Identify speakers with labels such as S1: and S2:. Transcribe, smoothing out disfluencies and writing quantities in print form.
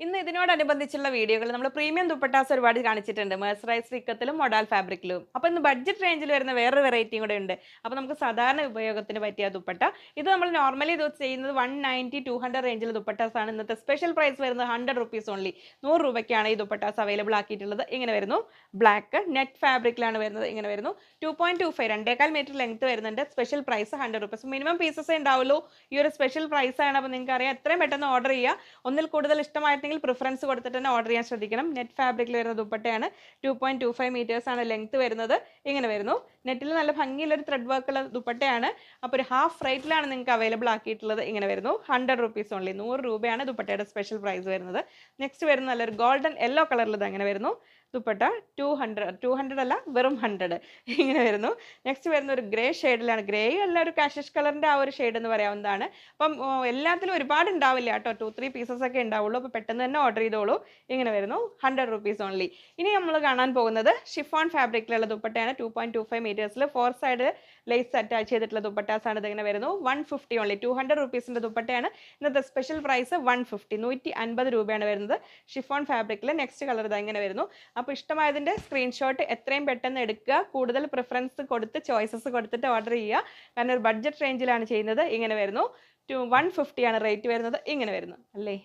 S1: ഇന്ന് ഇതിനോടനുബന്ധിച്ചുള്ള വീഡിയോകൾ നമ്മൾ പ്രീമിയം ദുപ്പട്ടാസ് ഒരുപാട് കാണിച്ചിട്ടുണ്ട് മെഴ്സറൈസ്ഡ് ഇക്കത്തിലും മൊഡാൽ ഫാബ്രിക്കിലും. അപ്പോൾ ഇന്ന് ബഡ്ജറ്റ് റേഞ്ചിൽ വരുന്ന വേറൊരു വെറൈറ്റിയും കൂടെ ഉണ്ട്. അപ്പോൾ നമുക്ക് സാധാരണ ഉപയോഗത്തിന് പറ്റിയ ദുപ്പട്ട ഇത് നമ്മൾ നോർമലി ഇത് ചെയ്യുന്നത് 190-200 റേഞ്ചിൽ ദുപ്പട്ടാസ് ആണ്. ഇന്നത്തെ സ്പെഷ്യൽ പ്രൈസ് വരുന്നത് 100 റുപ്പീസ് ഓൺലി. 100 രൂപയ്ക്കാണ് ഈ ദുപ്പട്ടാസ് അവൈലബിൾ ആക്കിയിട്ടുള്ളത്. ഇങ്ങനെ വരുന്നു. ബ്ലാക്ക് നെറ്റ് ഫാബ്രിക്കിലാണ് വരുന്നത്. ഇങ്ങനെ വരുന്നു. 2.25 2.25 മീറ്റർ ലെങ്ത് വരുന്നുണ്ട്. Special price 100 rupees. മിനിമം പീസസേ ഉണ്ടാവുള്ളൂ. ഈ ഒരു സ്പെഷ്യൽ പ്രൈസ് ആണ്. അപ്പോൾ നിങ്ങൾക്ക് അറിയാം എത്രയും പെട്ടെന്ന് ഓർഡർ ചെയ്യുക. ഒന്നിൽ കൂടുതൽ ഇഷ്ടമായിട്ട് പ്രിഫറൻസ് കൊടുത്തിട്ട് തന്നെ ഓർഡർ ചെയ്യാൻ ശ്രദ്ധിക്കണം. നെറ്റ് ഫാബ്രിക്കിൽ വരുന്ന ദുപ്പട്ടയാണ്. 2.25 മീറ്റേഴ്സ് ആണ് ലെങ്ത് വരുന്നത്. ഇങ്ങനെ വരുന്നു. നെറ്റിൽ നല്ല ഭംഗിയുള്ള ഒരു ത്രെഡ് വർക്കുള്ള ദുപ്പട്ടയാണ്. അപ്പോൾ ഒരു ഹാഫ് റേറ്റിലാണ് നിങ്ങൾക്ക് അവൈലബിൾ ആക്കിയിട്ടുള്ളത്. ഇങ്ങനെ വരുന്നു. 100 റുപ്പീസ് ഓൺലി. 100 രൂപയാണ് ദുപ്പട്ടയുടെ സ്പെഷ്യൽ പ്രൈസ് വരുന്നത്. നെക്സ്റ്റ് വരുന്ന നല്ലൊരു ഗോൾഡൻ യെല്ലോ കളറിൽ ഇത് അങ്ങനെ വരുന്നു. ദുപ്പട്ട 200 അല്ല വെറും 100 ഇങ്ങനെ വരുന്നു. നെക്സ്റ്റ് വരുന്ന ഒരു ഗ്രേ ഷെയ്ഡിലാണ്. ഗ്രേ അല്ല, ഒരു കാഷസ് കളറിൻ്റെ ആ ഒരു ഷെയ്ഡ് എന്ന് പറയാവുന്നതാണ്. അപ്പം എല്ലാത്തിലും ഒരുപാട് ഉണ്ടാവില്ല കേട്ടോ, 2-3 പീസസ് ഒക്കെ ഉണ്ടാവുള്ളൂ. അപ്പോൾ പെട്ടെന്ന് തന്നെ ഓർഡർ ചെയ്തോളൂ. ഇങ്ങനെ വരുന്നു. 100 റുപ്പീസ് ഓൺലി. ഇനി നമ്മൾ കാണാൻ പോകുന്നത് ഷിഫോൺ ഫാബ്രിക്കിലുള്ള ദുപ്പട്ടയാണ്. 2.25 മീറ്റേഴ്സിൽ 4 സൈഡ് ലേസ് അറ്റാച്ച് ചെയ്തിട്ടുള്ള ദുപ്പട്ടാസ് ആണ്. ഇതിങ്ങനെ വരുന്നു. 150 ഓൺലി. 200 റുപ്പീസിൻ്റെ ദുപ്പട്ടയാണ്. ഇന്നത്തെ സ്പെഷ്യൽ പ്രൈസ് 150 150 രൂപയാണ് വരുന്നത്. ഷിഫോൺ ഫാബ്രിക്കിൽ നെക്സ്റ്റ് കളർ ഇത് ഇങ്ങനെ വരുന്നു. അപ്പോൾ ഇഷ്ടമായതിൻ്റെ സ്ക്രീൻഷോട്ട് എത്രയും പെട്ടെന്ന് എടുക്കുക. കൂടുതൽ പ്രിഫറൻസ് കൊടുത്ത് ചോയ്സസ് കൊടുത്തിട്ട് ഓർഡർ ചെയ്യുക. കാരണം ഒരു ബഡ്ജറ്റ് റേഞ്ചിലാണ് ചെയ്യുന്നത്. ഇങ്ങനെ വരുന്നു. 150 ആണ് റേറ്റ് വരുന്നത്. ഇങ്ങനെ വരുന്നു അല്ലേ.